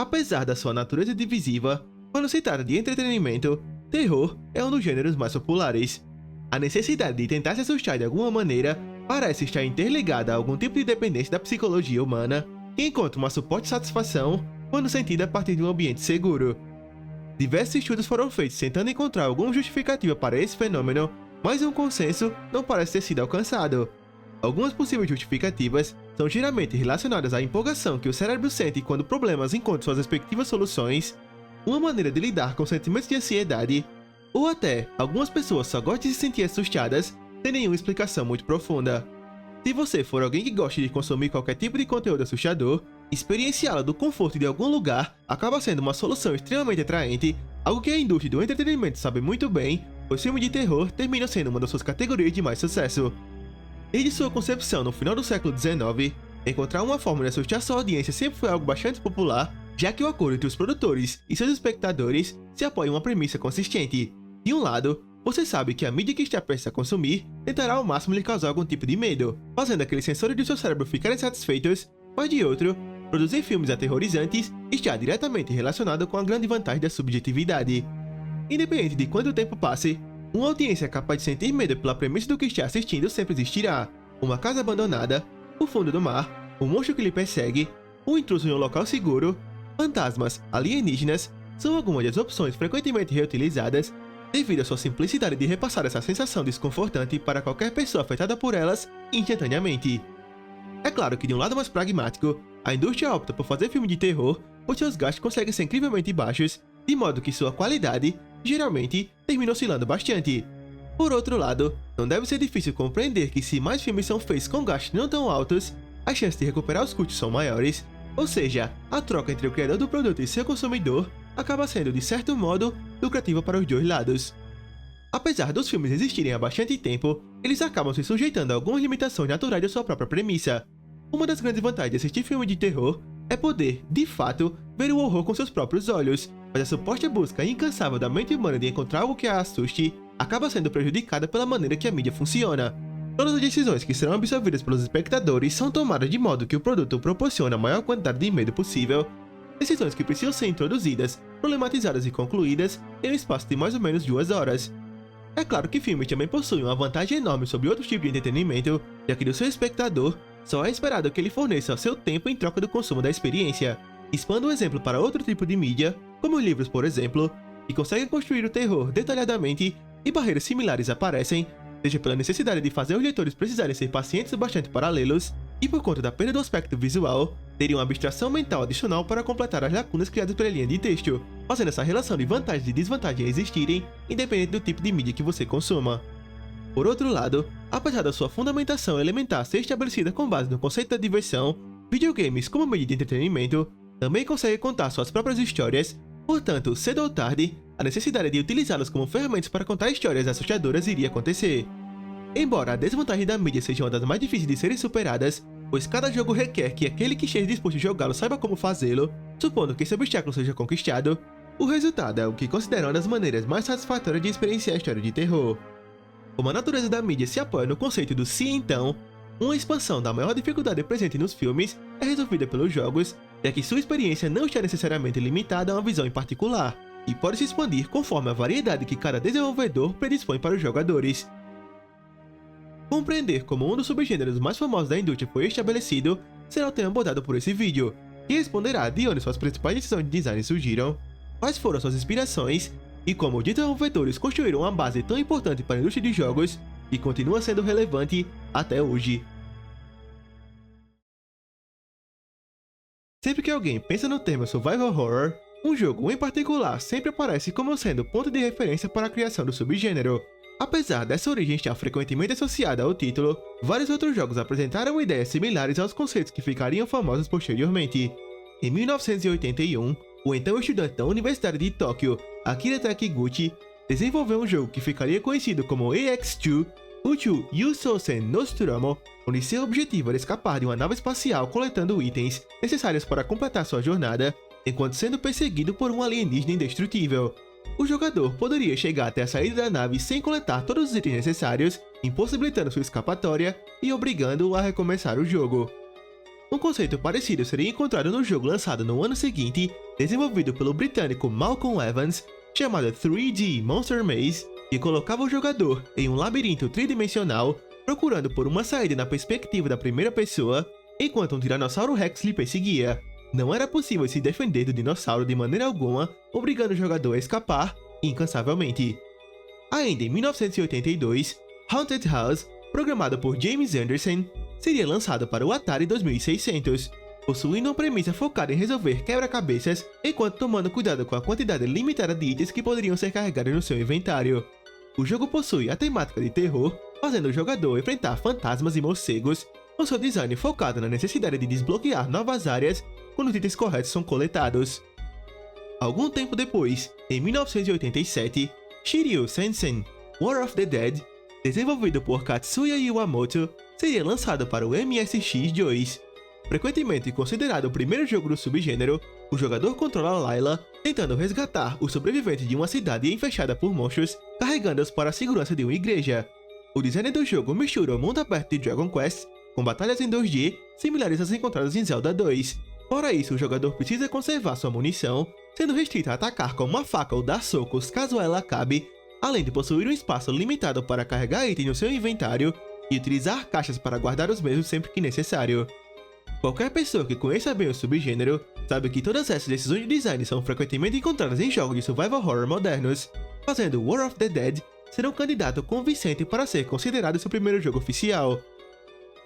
Apesar da sua natureza divisiva, quando se trata de entretenimento, terror é um dos gêneros mais populares. A necessidade de tentar se assustar de alguma maneira parece estar interligada a algum tipo de dependência da psicologia humana, que encontra uma suporte satisfação quando sentida a partir de um ambiente seguro. Diversos estudos foram feitos tentando encontrar alguma justificativa para esse fenômeno, mas um consenso não parece ter sido alcançado. Algumas possíveis justificativas são geralmente relacionadas à empolgação que o cérebro sente quando problemas encontram suas respectivas soluções, uma maneira de lidar com sentimentos de ansiedade, ou até algumas pessoas só gostam de se sentir assustadas sem nenhuma explicação muito profunda. Se você for alguém que gosta de consumir qualquer tipo de conteúdo assustador, experienciá-lo do conforto de algum lugar acaba sendo uma solução extremamente atraente, algo que a indústria do entretenimento sabe muito bem, pois filmes de terror terminam sendo uma das suas categorias de mais sucesso. Desde sua concepção no final do século XIX, encontrar uma forma de assustar sua audiência sempre foi algo bastante popular, já que o acordo entre os produtores e seus espectadores se apoia em uma premissa consistente. De um lado, você sabe que a mídia que está prestes a consumir tentará ao máximo lhe causar algum tipo de medo, fazendo aqueles sensores do seu cérebro ficarem satisfeitos, mas de outro, produzir filmes aterrorizantes está diretamente relacionado com a grande vantagem da subjetividade. Independente de quanto tempo passe, uma audiência capaz de sentir medo pela premissa do que está assistindo sempre existirá. Uma casa abandonada, o fundo do mar, um monstro que lhe persegue, um intruso em um local seguro, fantasmas, alienígenas, são algumas das opções frequentemente reutilizadas devido à sua simplicidade de repassar essa sensação desconfortante para qualquer pessoa afetada por elas instantaneamente. É claro que de um lado mais pragmático, a indústria opta por fazer filme de terror, pois seus gastos conseguem ser incrivelmente baixos, de modo que sua qualidade, geralmente, termina oscilando bastante. Por outro lado, não deve ser difícil compreender que se mais filmes são feitos com gastos não tão altos, as chances de recuperar os custos são maiores, ou seja, a troca entre o criador do produto e seu consumidor acaba sendo, de certo modo, lucrativa para os dois lados. Apesar dos filmes existirem há bastante tempo, eles acabam se sujeitando a algumas limitações naturais da sua própria premissa. Uma das grandes vantagens de assistir filme de terror é poder, de fato, ver o horror com seus próprios olhos, mas a suposta busca incansável da mente humana de encontrar algo que a assuste acaba sendo prejudicada pela maneira que a mídia funciona. Todas as decisões que serão absorvidas pelos espectadores são tomadas de modo que o produto proporciona a maior quantidade de medo possível, decisões que precisam ser introduzidas, problematizadas e concluídas em um espaço de mais ou menos 2 horas. É claro que filmes também possuem uma vantagem enorme sobre outros tipos de entretenimento, já que do seu espectador só é esperado que ele forneça seu tempo em troca do consumo da experiência. Expanda o exemplo para outro tipo de mídia, como livros, por exemplo, que conseguem construir o terror detalhadamente e barreiras similares aparecem, seja pela necessidade de fazer os leitores precisarem ser pacientes bastante paralelos, e por conta da perda do aspecto visual, teriam uma abstração mental adicional para completar as lacunas criadas pela linha de texto, fazendo essa relação de vantagens e desvantagens existirem, independente do tipo de mídia que você consuma. Por outro lado, apesar da sua fundamentação elementar ser estabelecida com base no conceito da diversão, videogames como meio de entretenimento também conseguem contar suas próprias histórias, portanto, cedo ou tarde, a necessidade de utilizá-los como ferramentas para contar histórias assustadoras iria acontecer. Embora a desvantagem da mídia seja uma das mais difíceis de serem superadas, pois cada jogo requer que aquele que esteja disposto a jogá-lo saiba como fazê-lo, supondo que esse obstáculo seja conquistado, o resultado é o que consideram uma das maneiras mais satisfatórias de experienciar a história de terror. Como a natureza da mídia se apoia no conceito do se então, uma expansão da maior dificuldade presente nos filmes é resolvida pelos jogos, já que sua experiência não está necessariamente limitada a uma visão em particular, e pode se expandir conforme a variedade que cada desenvolvedor predispõe para os jogadores. Compreender como um dos subgêneros mais famosos da indústria foi estabelecido será o tema abordado por esse vídeo, que responderá de onde suas principais decisões de design surgiram, quais foram suas inspirações e como os desenvolvedores construíram uma base tão importante para a indústria de jogos e continua sendo relevante até hoje. Sempre que alguém pensa no termo survival horror, um jogo em particular sempre aparece como sendo ponto de referência para a criação do subgênero. Apesar dessa origem estar frequentemente associada ao título, vários outros jogos apresentaram ideias similares aos conceitos que ficariam famosos posteriormente. Em 1981, o então estudante da Universidade de Tóquio, Akira Takiguchi, desenvolveu um jogo que ficaria conhecido como AX2, Uchu Yusousen Nostromo, onde seu objetivo era escapar de uma nave espacial coletando itens necessários para completar sua jornada, enquanto sendo perseguido por um alienígena indestrutível. O jogador poderia chegar até a saída da nave sem coletar todos os itens necessários, impossibilitando sua escapatória e obrigando-o a recomeçar o jogo. Um conceito parecido seria encontrado no jogo lançado no ano seguinte, desenvolvido pelo britânico Malcolm Evans, chamado 3D Monster Maze, que colocava o jogador em um labirinto tridimensional, procurando por uma saída na perspectiva da primeira pessoa, enquanto um Tiranossauro Rex lhe perseguia. Não era possível se defender do dinossauro de maneira alguma, obrigando o jogador a escapar incansavelmente. Ainda em 1982, Haunted House, programado por James Anderson, seria lançado para o Atari 2600, possuindo uma premissa focada em resolver quebra-cabeças enquanto tomando cuidado com a quantidade limitada de itens que poderiam ser carregados no seu inventário. O jogo possui a temática de terror, fazendo o jogador enfrentar fantasmas e morcegos, com seu design focado na necessidade de desbloquear novas áreas quando os itens corretos são coletados. Algum tempo depois, em 1987, Shiryu Sensen, War of the Dead, desenvolvido por Katsuya Iwamoto, seria lançado para o MSX2. Frequentemente considerado o primeiro jogo do subgênero, o jogador controla Layla, tentando resgatar os sobreviventes de uma cidade enfechada por monstros, carregando-os para a segurança de uma igreja. O design do jogo mistura o mundo aberto de Dragon Quest com batalhas em 2D similares às encontradas em Zelda 2. Fora isso, o jogador precisa conservar sua munição, sendo restrito a atacar com uma faca ou dar socos caso ela acabe, além de possuir um espaço limitado para carregar itens no seu inventário e utilizar caixas para guardar os mesmos sempre que necessário. Qualquer pessoa que conheça bem o subgênero sabe que todas essas decisões de design são frequentemente encontradas em jogos de survival horror modernos, fazendo War of the Dead ser um candidato convincente para ser considerado seu primeiro jogo oficial.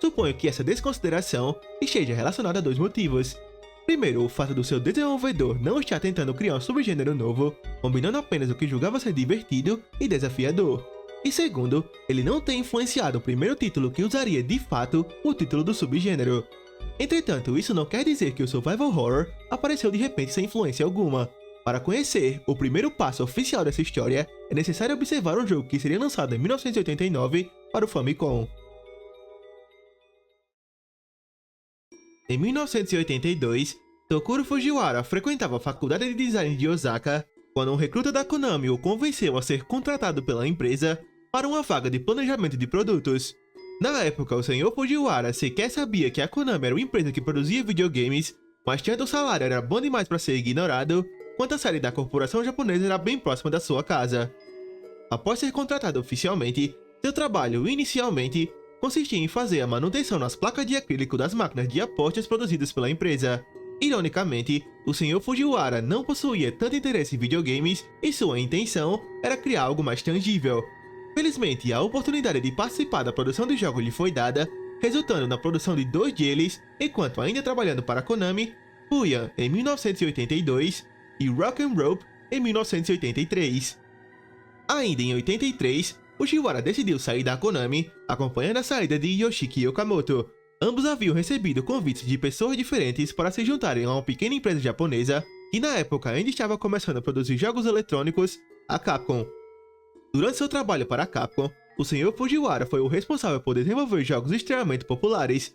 Suponho que essa desconsideração esteja relacionada a dois motivos. Primeiro, o fato do seu desenvolvedor não estar tentando criar um subgênero novo, combinando apenas o que julgava ser divertido e desafiador. E segundo, ele não tem influenciado o primeiro título que usaria de fato o título do subgênero. Entretanto, isso não quer dizer que o survival horror apareceu de repente sem influência alguma. Para conhecer o primeiro passo oficial dessa história, é necessário observar um jogo que seria lançado em 1989 para o Famicom. Em 1982, Tokuro Fujiwara frequentava a faculdade de design de Osaka quando um recruta da Konami o convenceu a ser contratado pela empresa para uma vaga de planejamento de produtos. Na época, o Sr. Fujiwara sequer sabia que a Konami era uma empresa que produzia videogames, mas tanto o salário era bom demais para ser ignorado, quanto a sede da corporação japonesa era bem próxima da sua casa. Após ser contratado oficialmente, seu trabalho inicialmente consistia em fazer a manutenção nas placas de acrílico das máquinas de apostas produzidas pela empresa. Ironicamente, o Sr. Fujiwara não possuía tanto interesse em videogames e sua intenção era criar algo mais tangível. Felizmente, a oportunidade de participar da produção de jogos lhe foi dada, resultando na produção de 2 deles, enquanto ainda trabalhando para a Konami, Puyan em 1982 e Rock'n'Rope em 1983. Ainda em 83, Fujiwara decidiu sair da Konami, acompanhando a saída de Yoshiki Okamoto. Ambos haviam recebido convites de pessoas diferentes para se juntarem a uma pequena empresa japonesa que na época ainda estava começando a produzir jogos eletrônicos, a Capcom. Durante seu trabalho para a Capcom, o Sr. Fujiwara foi o responsável por desenvolver jogos extremamente populares.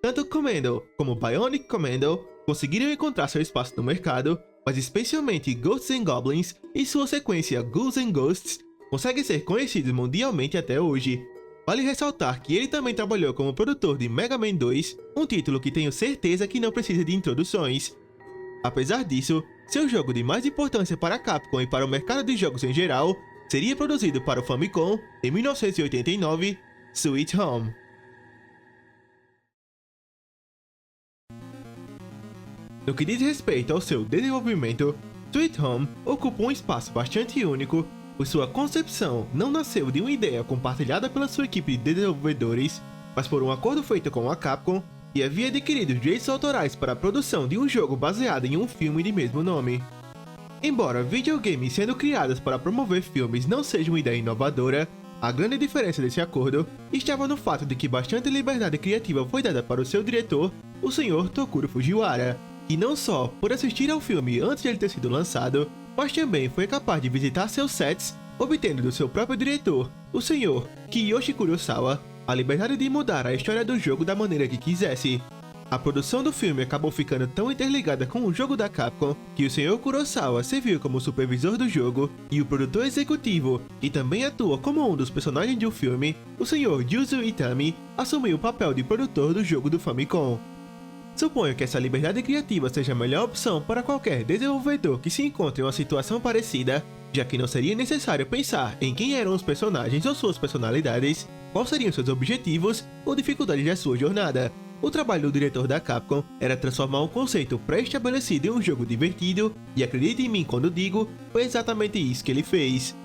Tanto Commando como Bionic Commando conseguiram encontrar seu espaço no mercado, mas especialmente Ghosts and Goblins e sua sequência Ghouls and Ghosts conseguem ser conhecidos mundialmente até hoje. Vale ressaltar que ele também trabalhou como produtor de Mega Man 2, um título que tenho certeza que não precisa de introduções. Apesar disso, seu jogo de mais importância para a Capcom e para o mercado de jogos em geral seria produzido para o Famicom em 1989, Sweet Home. No que diz respeito ao seu desenvolvimento, Sweet Home ocupa um espaço bastante único, pois sua concepção não nasceu de uma ideia compartilhada pela sua equipe de desenvolvedores, mas por um acordo feito com a Capcom, que havia adquirido os direitos autorais para a produção de um jogo baseado em um filme de mesmo nome. Embora videogames sendo criados para promover filmes não seja uma ideia inovadora, a grande diferença desse acordo estava no fato de que bastante liberdade criativa foi dada para o seu diretor, o Sr. Tokuro Fujiwara, que não só por assistir ao filme antes de ele ter sido lançado, mas também foi capaz de visitar seus sets, obtendo do seu próprio diretor, o Sr. Kiyoshi Kurosawa, a liberdade de mudar a história do jogo da maneira que quisesse. A produção do filme acabou ficando tão interligada com o jogo da Capcom que o Sr. Kurosawa serviu como supervisor do jogo e o produtor executivo, que também atua como um dos personagens do filme, o Sr. Yuzo Itami, assumiu o papel de produtor do jogo do Famicom. Suponho que essa liberdade criativa seja a melhor opção para qualquer desenvolvedor que se encontre em uma situação parecida, já que não seria necessário pensar em quem eram os personagens ou suas personalidades, quais seriam seus objetivos ou dificuldades da sua jornada. O trabalho do diretor da Capcom era transformar um conceito pré-estabelecido em um jogo divertido, e acredite em mim quando digo, foi exatamente isso que ele fez.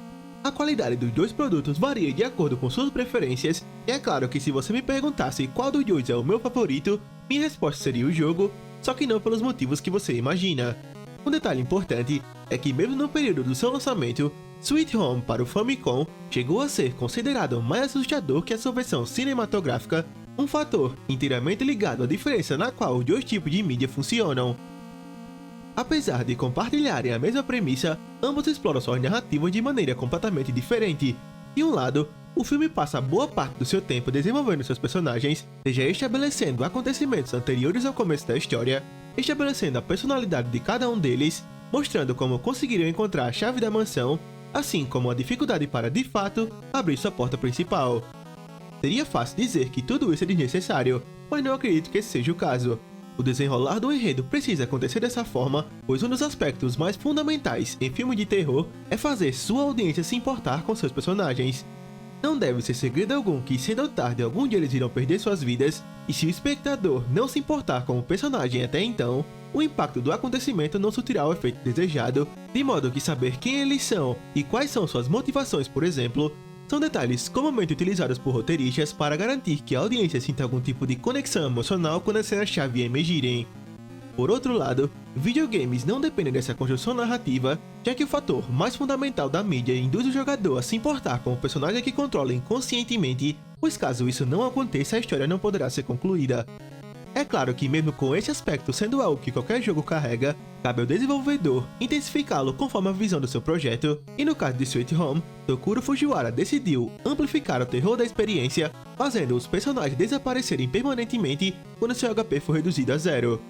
A qualidade dos dois produtos varia de acordo com suas preferências, e é claro que se você me perguntasse qual dos dois é o meu favorito, minha resposta seria o jogo, só que não pelos motivos que você imagina. Um detalhe importante é que mesmo no período do seu lançamento, Sweet Home para o Famicom chegou a ser considerado mais assustador que a sua versão cinematográfica, um fator inteiramente ligado à diferença na qual os dois tipos de mídia funcionam. Apesar de compartilharem a mesma premissa, ambos exploram suas narrativas de maneira completamente diferente. De um lado, o filme passa boa parte do seu tempo desenvolvendo seus personagens, seja estabelecendo acontecimentos anteriores ao começo da história, estabelecendo a personalidade de cada um deles, mostrando como conseguiram encontrar a chave da mansão, assim como a dificuldade para, de fato, abrir sua porta principal. Seria fácil dizer que tudo isso é desnecessário, mas não acredito que esse seja o caso. O desenrolar do enredo precisa acontecer dessa forma, pois um dos aspectos mais fundamentais em filmes de terror é fazer sua audiência se importar com seus personagens. Não deve ser segredo algum que cedo ou tarde algum dia eles irão perder suas vidas, e se o espectador não se importar com o personagem até então, o impacto do acontecimento não surtirá o efeito desejado, de modo que saber quem eles são e quais são suas motivações, por exemplo, são detalhes comumente utilizados por roteiristas para garantir que a audiência sinta algum tipo de conexão emocional quando as cenas-chave emergirem. Por outro lado, videogames não dependem dessa construção narrativa, já que o fator mais fundamental da mídia induz o jogador a se importar com o personagem que controla inconscientemente, pois caso isso não aconteça, a história não poderá ser concluída. É claro que mesmo com esse aspecto sendo algo que qualquer jogo carrega, cabe ao desenvolvedor intensificá-lo conforme a visão do seu projeto, e no caso de Sweet Home, Tokuro Fujiwara decidiu amplificar o terror da experiência, fazendo os personagens desaparecerem permanentemente quando seu HP for reduzido a 0.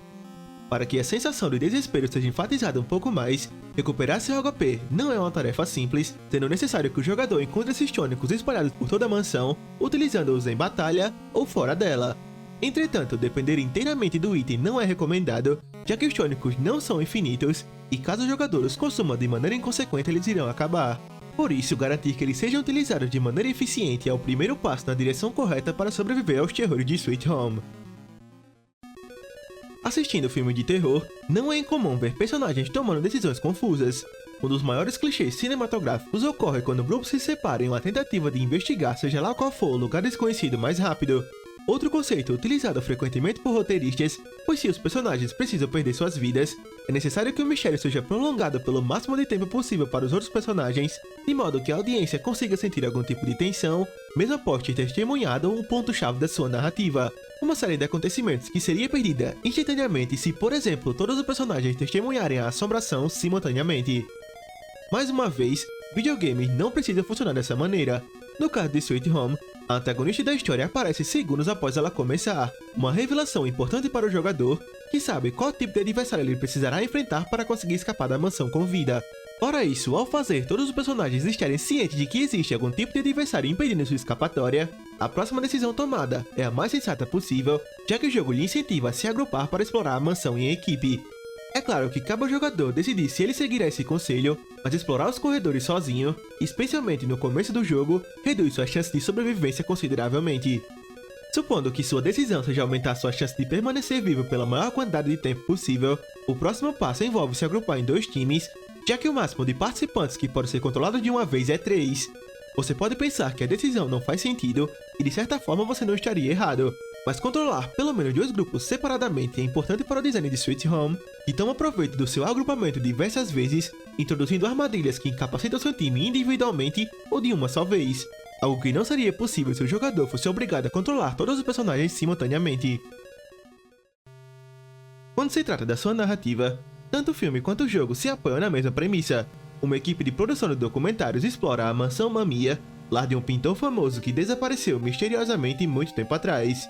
Para que a sensação de desespero seja enfatizada um pouco mais, recuperar seu HP não é uma tarefa simples, sendo necessário que o jogador encontre esses tônicos espalhados por toda a mansão, utilizando-os em batalha ou fora dela. Entretanto, depender inteiramente do item não é recomendado, já que os tônicos não são infinitos, e caso o jogador os consuma de maneira inconsequente, eles irão acabar. Por isso, garantir que eles sejam utilizados de maneira eficiente é o primeiro passo na direção correta para sobreviver aos terrores de Sweet Home. Assistindo filme de terror, não é incomum ver personagens tomando decisões confusas. Um dos maiores clichês cinematográficos ocorre quando grupos se separam em uma tentativa de investigar seja lá qual for o lugar desconhecido mais rápido. Outro conceito utilizado frequentemente por roteiristas, pois se os personagens precisam perder suas vidas, é necessário que o mistério seja prolongado pelo máximo de tempo possível para os outros personagens, de modo que a audiência consiga sentir algum tipo de tensão, mesmo após ter testemunhado um ponto-chave da sua narrativa. Uma série de acontecimentos que seria perdida instantaneamente se, por exemplo, todos os personagens testemunharem a assombração simultaneamente. Mais uma vez, videogames não precisam funcionar dessa maneira. No caso de Sweet Home, a antagonista da história aparece segundos após ela começar, uma revelação importante para o jogador, que sabe qual tipo de adversário ele precisará enfrentar para conseguir escapar da mansão com vida. Fora isso, ao fazer todos os personagens estarem cientes de que existe algum tipo de adversário impedindo sua escapatória, a próxima decisão tomada é a mais sensata possível, já que o jogo lhe incentiva a se agrupar para explorar a mansão em equipe. É claro que cabe ao jogador decidir se ele seguirá esse conselho, mas explorar os corredores sozinho, especialmente no começo do jogo, reduz suas chances de sobrevivência consideravelmente. Supondo que sua decisão seja aumentar sua chance de permanecer vivo pela maior quantidade de tempo possível, o próximo passo envolve se agrupar em 2 times, já que o máximo de participantes que pode ser controlado de uma vez é 3. Você pode pensar que a decisão não faz sentido, e de certa forma você não estaria errado. Mas controlar pelo menos 2 grupos separadamente é importante para o design de Sweet Home, que toma proveito do seu agrupamento diversas vezes, introduzindo armadilhas que incapacitam seu time individualmente ou de uma só vez, algo que não seria possível se o jogador fosse obrigado a controlar todos os personagens simultaneamente. Quando se trata da sua narrativa, tanto o filme quanto o jogo se apoiam na mesma premissa. Uma equipe de produção de documentários explora a mansão Mamiya, lar de um pintor famoso que desapareceu misteriosamente muito tempo atrás.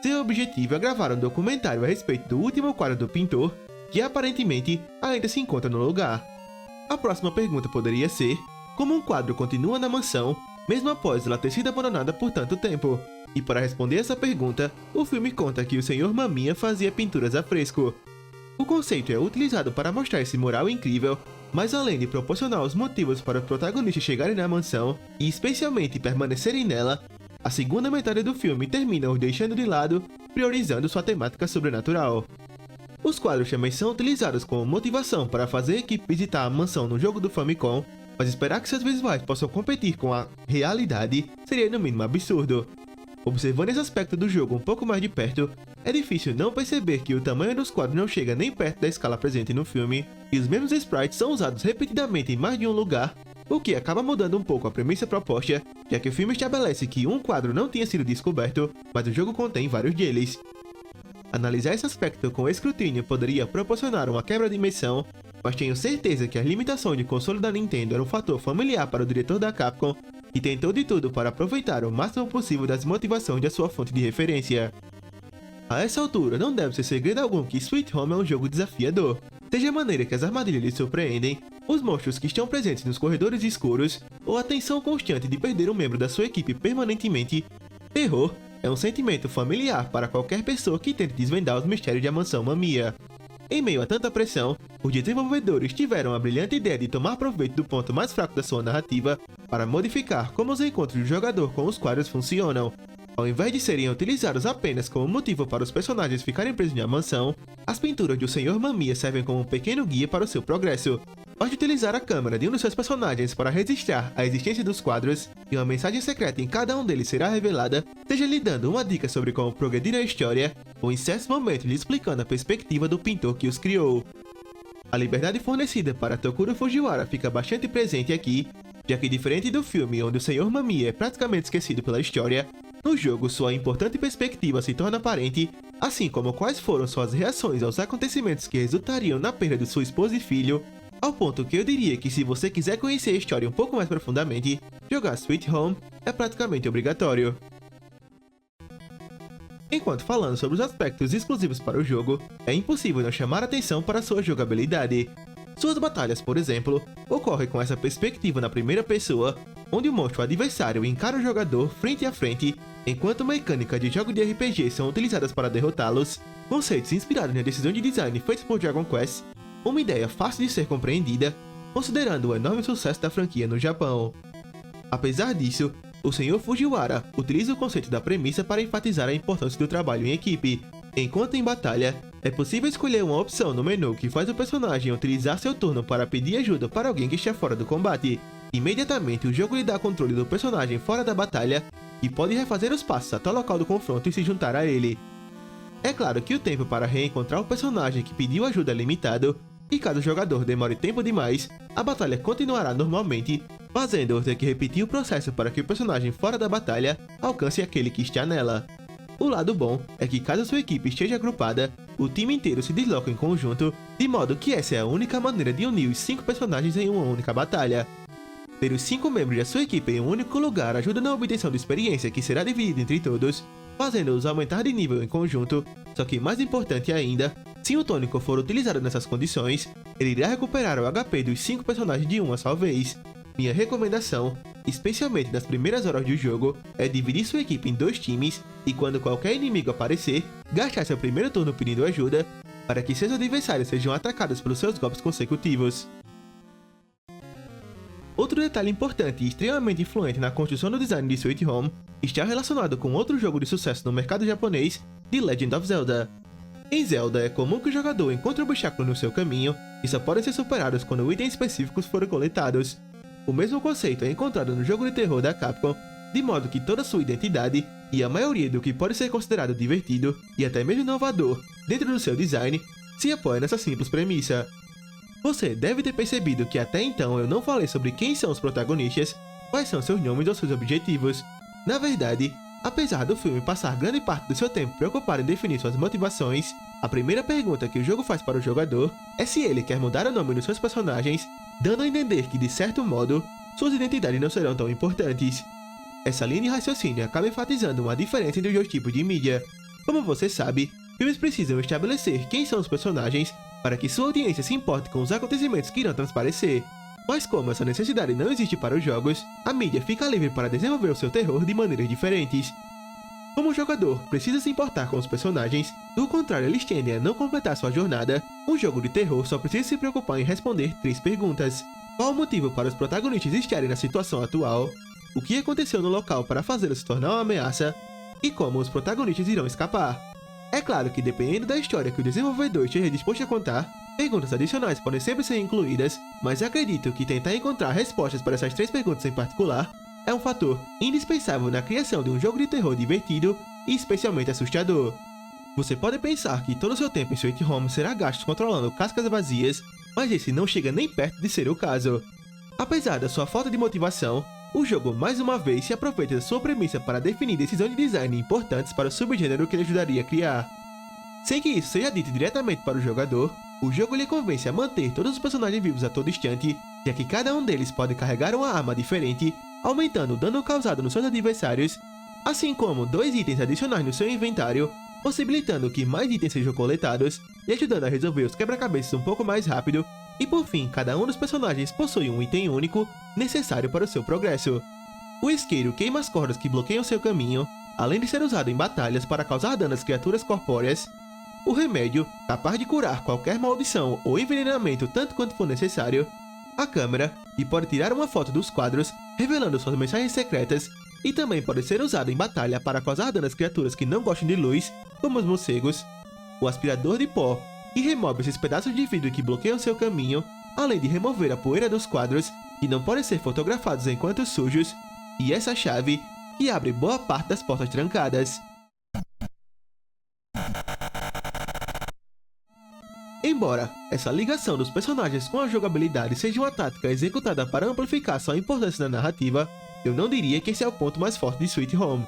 Seu objetivo é gravar um documentário a respeito do último quadro do pintor, que aparentemente ainda se encontra no lugar. A próxima pergunta poderia ser: como um quadro continua na mansão, mesmo após ela ter sido abandonada por tanto tempo. E para responder essa pergunta, o filme conta que o Sr. Mamiya fazia pinturas a fresco. O conceito é utilizado para mostrar esse mural incrível, mas além de proporcionar os motivos para os protagonistas chegarem na mansão, e especialmente permanecerem nela, a segunda metade do filme termina os deixando de lado, priorizando sua temática sobrenatural. Os quadros também são utilizados como motivação para fazer a equipe visitar a mansão no jogo do Famicom, mas esperar que seus visuais possam competir com a realidade seria no mínimo absurdo. Observando esse aspecto do jogo um pouco mais de perto, é difícil não perceber que o tamanho dos quadros não chega nem perto da escala presente no filme, e os mesmos sprites são usados repetidamente em mais de um lugar, o que acaba mudando um pouco a premissa proposta, já que o filme estabelece que um quadro não tinha sido descoberto, mas o jogo contém vários deles. Analisar esse aspecto com escrutínio poderia proporcionar uma quebra de imersão, mas tenho certeza que as limitações de console da Nintendo eram um fator familiar para o diretor da Capcom, e tentou de tudo para aproveitar o máximo possível das motivações da sua fonte de referência. A essa altura, não deve ser segredo algum que Sweet Home é um jogo desafiador, seja a maneira que as armadilhas lhe surpreendem, os monstros que estão presentes nos corredores escuros, ou a tensão constante de perder um membro da sua equipe permanentemente. Terror é um sentimento familiar para qualquer pessoa que tente desvendar os mistérios da mansão Mamiya. Em meio a tanta pressão, os desenvolvedores tiveram a brilhante ideia de tomar proveito do ponto mais fraco da sua narrativa para modificar como os encontros do jogador com os quadros funcionam. Ao invés de serem utilizados apenas como motivo para os personagens ficarem presos na mansão, as pinturas do Sr. Mamiya servem como um pequeno guia para o seu progresso. Pode utilizar a câmera de um dos seus personagens para registrar a existência dos quadros, e uma mensagem secreta em cada um deles será revelada, seja lhe dando uma dica sobre como progredir a história, ou em certos momentos lhe explicando a perspectiva do pintor que os criou. A liberdade fornecida para Tokuro Fujiwara fica bastante presente aqui, já que diferente do filme onde o Sr. Mamiya é praticamente esquecido pela história, no jogo sua importante perspectiva se torna aparente, assim como quais foram suas reações aos acontecimentos que resultariam na perda de sua esposa e filho, ao ponto que eu diria que se você quiser conhecer a história um pouco mais profundamente, jogar Sweet Home é praticamente obrigatório. Enquanto falando sobre os aspectos exclusivos para o jogo, é impossível não chamar atenção para sua jogabilidade. Suas batalhas, por exemplo, ocorrem com essa perspectiva na primeira pessoa, onde o monstro adversário encara o jogador frente a frente, enquanto mecânicas de jogo de RPG são utilizadas para derrotá-los, conceitos inspirados na decisão de design feitos por Dragon Quest, uma ideia fácil de ser compreendida, considerando o enorme sucesso da franquia no Japão. Apesar disso, o Sr. Fujiwara utiliza o conceito da premissa para enfatizar a importância do trabalho em equipe. Enquanto em batalha, é possível escolher uma opção no menu que faz o personagem utilizar seu turno para pedir ajuda para alguém que está fora do combate. Imediatamente o jogo lhe dá controle do personagem fora da batalha e pode refazer os passos até o local do confronto e se juntar a ele. É claro que o tempo para reencontrar o personagem que pediu ajuda é limitado, e caso o jogador demore tempo demais, a batalha continuará normalmente, fazendo-o ter que repetir o processo para que o personagem fora da batalha alcance aquele que está nela. O lado bom é que caso sua equipe esteja agrupada, o time inteiro se desloca em conjunto, de modo que essa é a única maneira de unir os 5 personagens em uma única batalha. Ter os 5 membros da sua equipe em um único lugar ajuda na obtenção de experiência que será dividida entre todos, fazendo-os aumentar de nível em conjunto, só que mais importante ainda, se o tônico for utilizado nessas condições, ele irá recuperar o HP dos 5 personagens de uma só vez. Minha recomendação, especialmente nas primeiras horas do jogo, é dividir sua equipe em 2 times e quando qualquer inimigo aparecer, gastar seu primeiro turno pedindo ajuda, para que seus adversários sejam atacados pelos seus golpes consecutivos. Outro detalhe importante e extremamente influente na construção do design de Sweet Home está relacionado com outro jogo de sucesso no mercado japonês, The Legend of Zelda. Em Zelda, é comum que o jogador encontre obstáculos no seu caminho e só podem ser superados quando itens específicos forem coletados. O mesmo conceito é encontrado no jogo de terror da Capcom, de modo que toda sua identidade e a maioria do que pode ser considerado divertido e até mesmo inovador dentro do seu design se apoia nessa simples premissa. Você deve ter percebido que até então eu não falei sobre quem são os protagonistas, quais são seus nomes ou seus objetivos. Na verdade, apesar do filme passar grande parte do seu tempo preocupado em definir suas motivações, a primeira pergunta que o jogo faz para o jogador é se ele quer mudar o nome dos seus personagens, dando a entender que, de certo modo, suas identidades não serão tão importantes. Essa linha de raciocínio acaba enfatizando uma diferença entre os dois tipos de mídia. Como você sabe, filmes precisam estabelecer quem são os personagens para que sua audiência se importe com os acontecimentos que irão transparecer. Mas como essa necessidade não existe para os jogos, a mídia fica livre para desenvolver o seu terror de maneiras diferentes. Como o jogador precisa se importar com os personagens, do contrário eles tendem a não completar sua jornada, um jogo de terror só precisa se preocupar em responder 3 perguntas. Qual o motivo para os protagonistas estarem na situação atual? O que aconteceu no local para fazê-lo se tornar uma ameaça? E como os protagonistas irão escapar? É claro que dependendo da história que o desenvolvedor esteja disposto a contar, perguntas adicionais podem sempre ser incluídas, mas acredito que tentar encontrar respostas para essas 3 perguntas em particular é um fator indispensável na criação de um jogo de terror divertido e especialmente assustador. Você pode pensar que todo o seu tempo em Sweet Home será gasto controlando cascas vazias, mas esse não chega nem perto de ser o caso. Apesar da sua falta de motivação, o jogo mais uma vez se aproveita da sua premissa para definir decisões de design importantes para o subgênero que ele ajudaria a criar. Sem que isso seja dito diretamente para o jogador, o jogo lhe convence a manter todos os personagens vivos a todo instante, já que cada um deles pode carregar uma arma diferente, aumentando o dano causado nos seus adversários, assim como 2 itens adicionais no seu inventário, possibilitando que mais itens sejam coletados e ajudando a resolver os quebra-cabeças um pouco mais rápido, e por fim, cada um dos personagens possui um item único necessário para o seu progresso. O isqueiro queima as cordas que bloqueiam seu caminho, além de ser usado em batalhas para causar dano às criaturas corpóreas. O remédio, capaz de curar qualquer maldição ou envenenamento tanto quanto for necessário. A câmera, que pode tirar uma foto dos quadros, revelando suas mensagens secretas, e também pode ser usado em batalha para causar dano às criaturas que não gostam de luz, como os morcegos. O aspirador de pó, que remove esses pedaços de vidro que bloqueiam seu caminho, além de remover a poeira dos quadros, que não podem ser fotografados enquanto sujos, e essa chave, que abre boa parte das portas trancadas. Embora essa ligação dos personagens com a jogabilidade seja uma tática executada para amplificar sua importância na narrativa, eu não diria que esse é o ponto mais forte de Sweet Home.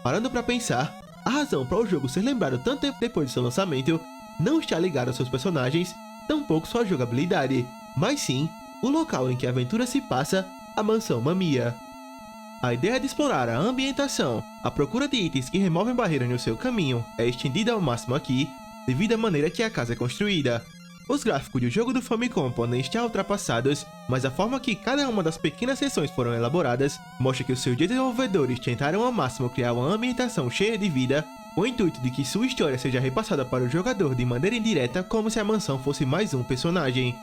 Parando para pensar, a razão para o jogo ser lembrado tanto tempo depois de seu lançamento não está ligada aos seus personagens, tampouco sua jogabilidade, mas sim o local em que a aventura se passa, a Mansão Mamia. A ideia de explorar a ambientação, a procura de itens que removem barreiras no seu caminho, é estendida ao máximo aqui, devido à maneira que a casa é construída. Os gráficos do jogo do Famicom podem estar ultrapassados, mas a forma que cada uma das pequenas seções foram elaboradas mostra que os seus desenvolvedores tentaram ao máximo criar uma ambientação cheia de vida, com o intuito de que sua história seja repassada para o jogador de maneira indireta, como se a mansão fosse mais um personagem.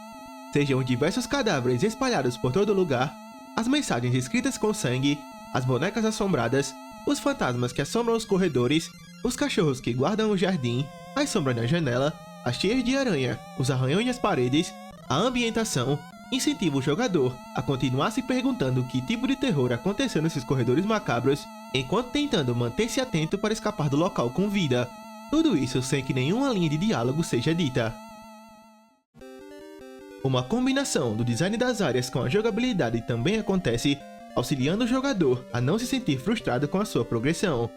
Sejam diversos cadáveres espalhados por todo lugar, as mensagens escritas com sangue, as bonecas assombradas, os fantasmas que assombram os corredores, os cachorros que guardam o jardim, as sombras na janela, as teias de aranha, os arranhões nas paredes, a ambientação, incentiva o jogador a continuar se perguntando que tipo de terror aconteceu nesses corredores macabros, enquanto tentando manter-se atento para escapar do local com vida. Tudo isso sem que nenhuma linha de diálogo seja dita. Uma combinação do design das áreas com a jogabilidade também acontece, auxiliando o jogador a não se sentir frustrado com a sua progressão.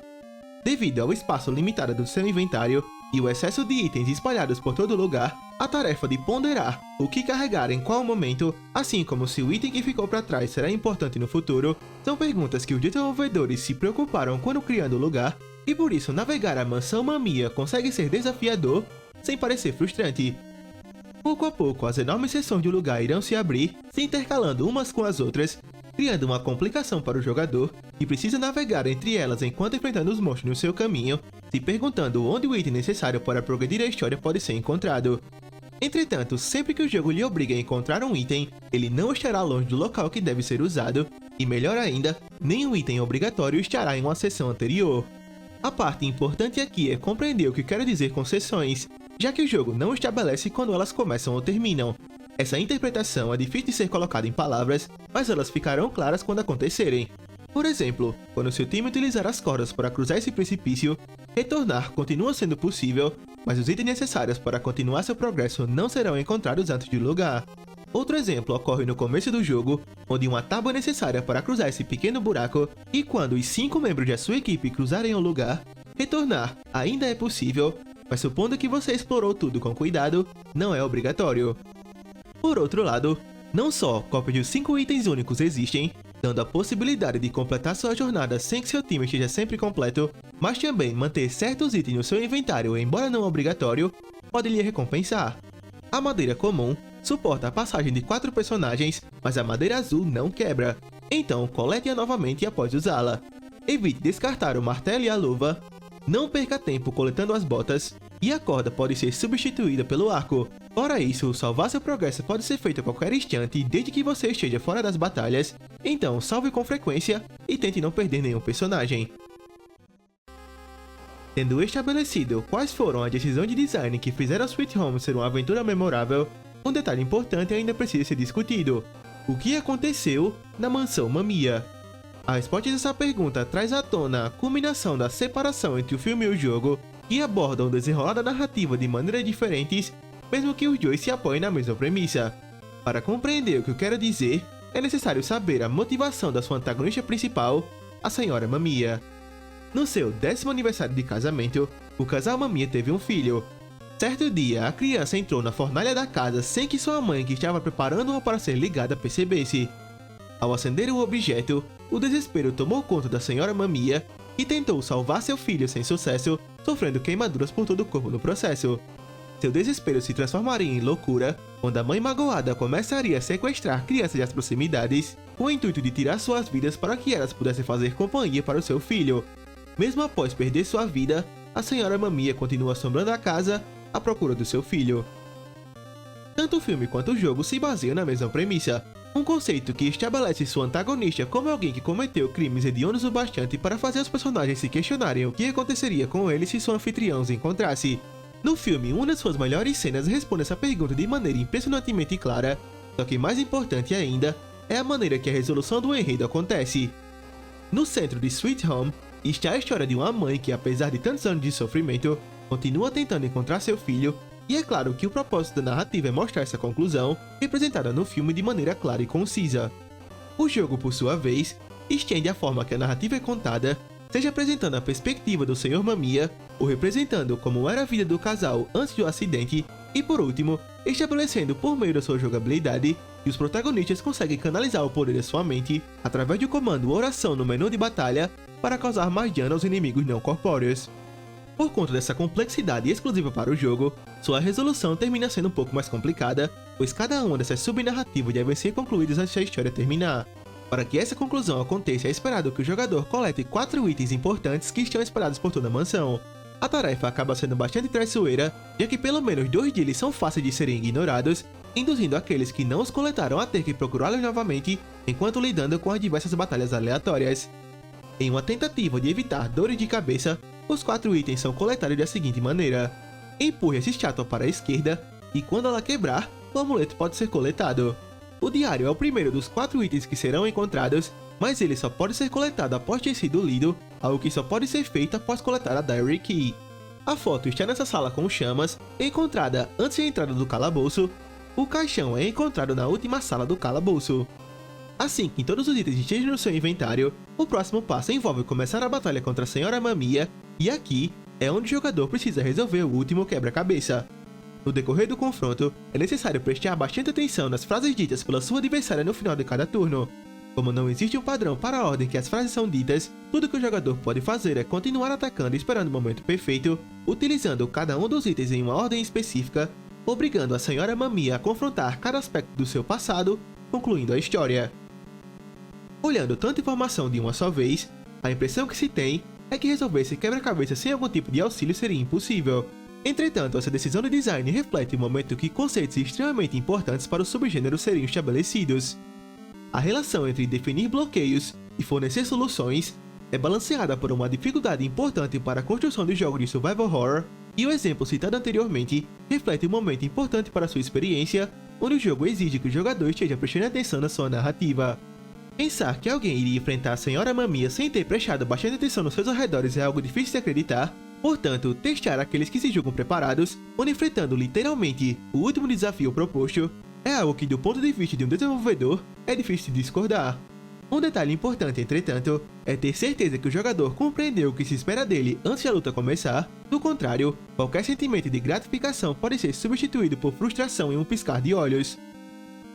Devido ao espaço limitado do seu inventário e o excesso de itens espalhados por todo lugar, a tarefa de ponderar o que carregar em qual momento, assim como se o item que ficou para trás será importante no futuro, são perguntas que os desenvolvedores se preocuparam quando criando o lugar, e por isso navegar a Mansão Mamia consegue ser desafiador, sem parecer frustrante. Pouco a pouco, as enormes seções do lugar irão se abrir, se intercalando umas com as outras, criando uma complicação para o jogador, que precisa navegar entre elas enquanto enfrentando os monstros no seu caminho, se perguntando onde o item necessário para progredir a história pode ser encontrado. Entretanto, sempre que o jogo lhe obriga a encontrar um item, ele não estará longe do local que deve ser usado, e melhor ainda, nenhum item obrigatório estará em uma seção anterior. A parte importante aqui é compreender o que quero dizer com seções, já que o jogo não estabelece quando elas começam ou terminam. Essa interpretação é difícil de ser colocada em palavras, mas elas ficarão claras quando acontecerem. Por exemplo, quando seu time utilizar as cordas para cruzar esse precipício, retornar continua sendo possível, mas os itens necessários para continuar seu progresso não serão encontrados antes do lugar. Outro exemplo ocorre no começo do jogo, onde uma tábua é necessária para cruzar esse pequeno buraco, e quando os 5 membros da sua equipe cruzarem o lugar, retornar ainda é possível, mas supondo que você explorou tudo com cuidado, não é obrigatório. Por outro lado, não só cópias de 5 itens únicos existem, dando a possibilidade de completar sua jornada sem que seu time esteja sempre completo, mas também manter certos itens no seu inventário, embora não obrigatório, pode lhe recompensar. A madeira comum, suporta a passagem de 4 personagens, mas a madeira azul não quebra, então colete-a novamente após usá-la. Evite descartar o martelo e a luva, não perca tempo coletando as botas, e a corda pode ser substituída pelo arco. Fora isso, salvar seu progresso pode ser feito a qualquer instante desde que você esteja fora das batalhas, então salve com frequência e tente não perder nenhum personagem. Tendo estabelecido quais foram as decisões de design que fizeram Sweet Home ser uma aventura memorável, um detalhe importante ainda precisa ser discutido: o que aconteceu na Mansão Mamiya? A resposta dessa pergunta traz à tona a culminação da separação entre o filme e o jogo, que abordam o desenrolar da narrativa de maneiras diferentes, mesmo que os dois se apoiem na mesma premissa. Para compreender o que eu quero dizer, é necessário saber a motivação da sua antagonista principal, a Senhora Mamiya. No seu 10º aniversário de casamento, o casal Mamiya teve um filho. Certo dia, a criança entrou na fornalha da casa sem que sua mãe, que estava preparando-a para ser ligada, percebesse. Ao acender o objeto, o desespero tomou conta da Senhora Mamiya e tentou salvar seu filho sem sucesso, sofrendo queimaduras por todo o corpo no processo. Seu desespero se transformaria em loucura quando a mãe magoada começaria a sequestrar crianças das proximidades, com o intuito de tirar suas vidas para que elas pudessem fazer companhia para o seu filho. Mesmo após perder sua vida, a Senhora Mamiya continua assombrando a casa à procura do seu filho. Tanto o filme quanto o jogo se baseiam na mesma premissa, um conceito que estabelece sua antagonista como alguém que cometeu crimes hediondos o bastante para fazer os personagens se questionarem o que aconteceria com eles se seu anfitrião os encontrasse. No filme, uma das suas melhores cenas responde essa pergunta de maneira impressionantemente clara, só que mais importante ainda é a maneira que a resolução do enredo acontece. No centro de Sweet Home está a história de uma mãe que, apesar de tantos anos de sofrimento, continua tentando encontrar seu filho, e é claro que o propósito da narrativa é mostrar essa conclusão, representada no filme de maneira clara e concisa. O jogo, por sua vez, estende a forma que a narrativa é contada, seja apresentando a perspectiva do Sr. Mamiya, ou representando como era a vida do casal antes do acidente, e por último, estabelecendo por meio da sua jogabilidade que os protagonistas conseguem canalizar o poder da sua mente através do comando oração no menu de batalha para causar mais dano aos inimigos não corpóreos. Por conta dessa complexidade exclusiva para o jogo, sua resolução termina sendo um pouco mais complicada, pois cada uma dessas subnarrativas devem ser concluídas antes da história terminar. Para que essa conclusão aconteça, é esperado que o jogador colete 4 itens importantes que estão espalhados por toda a mansão. A tarefa acaba sendo bastante traiçoeira, já que pelo menos 2 deles são fáceis de serem ignorados, induzindo aqueles que não os coletaram a ter que procurá-los novamente enquanto lidando com as diversas batalhas aleatórias. Em uma tentativa de evitar dores de cabeça, os 4 itens são coletados da seguinte maneira: empurre essa estátua para a esquerda e quando ela quebrar, o amuleto pode ser coletado. O diário é o primeiro dos 4 itens que serão encontrados, mas ele só pode ser coletado após ter sido lido, algo que só pode ser feito após coletar a Diary Key. A foto está nessa sala com chamas, encontrada antes da entrada do calabouço. O caixão é encontrado na última sala do calabouço. Assim que todos os itens estejam no seu inventário, o próximo passo envolve começar a batalha contra a Senhora Mamiya, e aqui é onde o jogador precisa resolver o último quebra-cabeça. No decorrer do confronto, é necessário prestar bastante atenção nas frases ditas pela sua adversária no final de cada turno. Como não existe um padrão para a ordem que as frases são ditas, tudo que o jogador pode fazer é continuar atacando esperando o momento perfeito, utilizando cada um dos itens em uma ordem específica, obrigando a Senhora Mamiya a confrontar cada aspecto do seu passado, concluindo a história. Olhando tanta informação de uma só vez, a impressão que se tem é que resolver esse quebra-cabeça sem algum tipo de auxílio seria impossível. Entretanto, essa decisão de design reflete o momento que conceitos extremamente importantes para o subgênero seriam estabelecidos. A relação entre definir bloqueios e fornecer soluções é balanceada por uma dificuldade importante para a construção de jogos de survival horror, e o exemplo citado anteriormente reflete um momento importante para sua experiência, onde o jogo exige que o jogador esteja prestando atenção na sua narrativa. Pensar que alguém iria enfrentar a Senhora Mamiya sem ter prestado bastante atenção nos seus arredores é algo difícil de acreditar, portanto, testar aqueles que se julgam preparados, ou enfrentando literalmente o último desafio proposto, é algo que do ponto de vista de um desenvolvedor é difícil de discordar. Um detalhe importante, entretanto, é ter certeza que o jogador compreendeu o que se espera dele antes da luta começar, do contrário, qualquer sentimento de gratificação pode ser substituído por frustração em um piscar de olhos.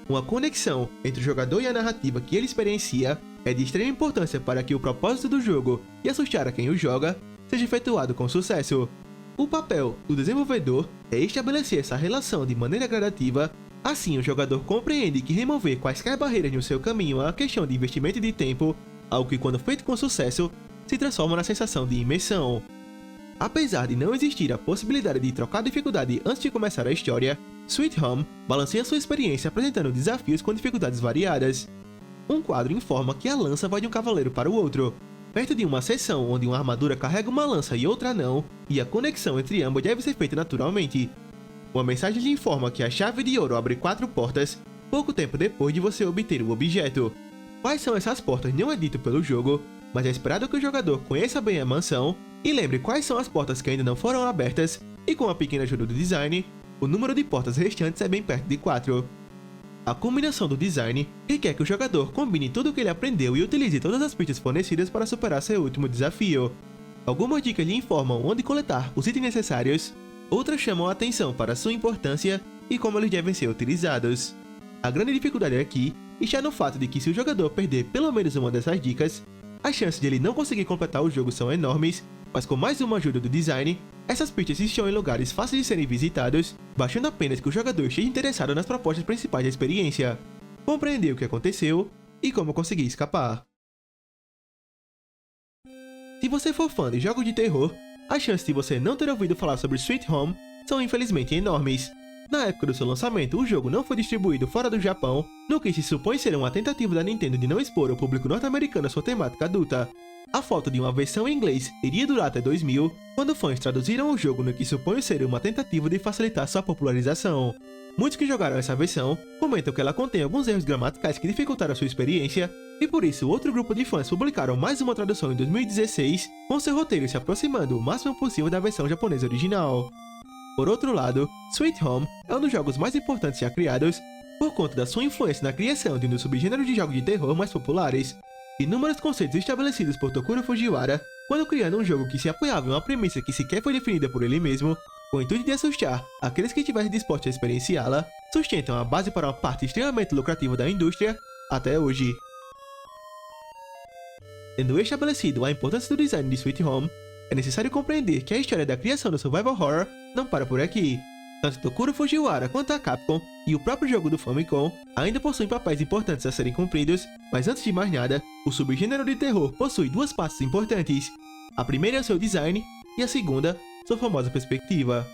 Uma conexão entre o jogador e a narrativa que ele experiencia é de extrema importância para que o propósito do jogo e assustar a quem o joga seja efetuado com sucesso. O papel do desenvolvedor é estabelecer essa relação de maneira gradativa, Assim, o jogador compreende que remover quaisquer barreiras no seu caminho é uma questão de investimento de tempo, algo que, quando feito com sucesso, se transforma na sensação de imersão. Apesar de não existir a possibilidade de trocar dificuldade antes de começar a história, Sweet Home balanceia sua experiência apresentando desafios com dificuldades variadas. Um quadro informa que a lança vai de um cavaleiro para o outro, perto de uma seção onde uma armadura carrega uma lança e outra não, e a conexão entre ambas deve ser feita naturalmente. Uma mensagem lhe informa que a chave de ouro abre 4 portas, pouco tempo depois de você obter o objeto. Quais são essas portas não é dito pelo jogo, mas é esperado que o jogador conheça bem a mansão e lembre quais são as portas que ainda não foram abertas, e com a pequena ajuda do design, o número de portas restantes é bem perto de 4. A combinação do design requer que o jogador combine tudo o que ele aprendeu e utilize todas as pistas fornecidas para superar seu último desafio. Algumas dicas lhe informam onde coletar os itens necessários, outras chamam a atenção para sua importância e como eles devem ser utilizados. A grande dificuldade aqui está no fato de que, se o jogador perder pelo menos uma dessas dicas, as chances de ele não conseguir completar o jogo são enormes, mas com mais uma ajuda do design, essas pistas estão em lugares fáceis de serem visitados, bastando apenas que o jogador esteja interessado nas propostas principais da experiência, compreender o que aconteceu e como conseguir escapar. Se você for fã de jogos de terror, as chances de você não ter ouvido falar sobre Sweet Home são infelizmente enormes. Na época do seu lançamento, o jogo não foi distribuído fora do Japão, no que se supõe ser uma tentativa da Nintendo de não expor ao público norte-americano a sua temática adulta. A falta de uma versão em inglês iria durar até 2000, quando fãs traduziram o jogo no que supõe ser uma tentativa de facilitar sua popularização. Muitos que jogaram essa versão comentam que ela contém alguns erros gramaticais que dificultaram sua experiência, e por isso outro grupo de fãs publicaram mais uma tradução em 2016, com seu roteiro se aproximando o máximo possível da versão japonesa original. Por outro lado, Sweet Home é um dos jogos mais importantes já criados, por conta da sua influência na criação de um dos subgêneros de jogos de terror mais populares. Inúmeros conceitos estabelecidos por Tokuro Fujiwara quando criando um jogo que se apoiava em uma premissa que sequer foi definida por ele mesmo, com o intuito de assustar aqueles que estivessem dispostos a experienciá-la, sustentam a base para uma parte extremamente lucrativa da indústria até hoje. Tendo estabelecido a importância do design de Sweet Home, é necessário compreender que a história da criação do survival horror não para por aqui. Tanto Tokuro Fujiwara quanto a Capcom e o próprio jogo do Famicom ainda possuem papéis importantes a serem cumpridos, mas antes de mais nada, o subgênero de terror possui duas partes importantes. A primeira é o seu design, e a segunda, sua famosa perspectiva.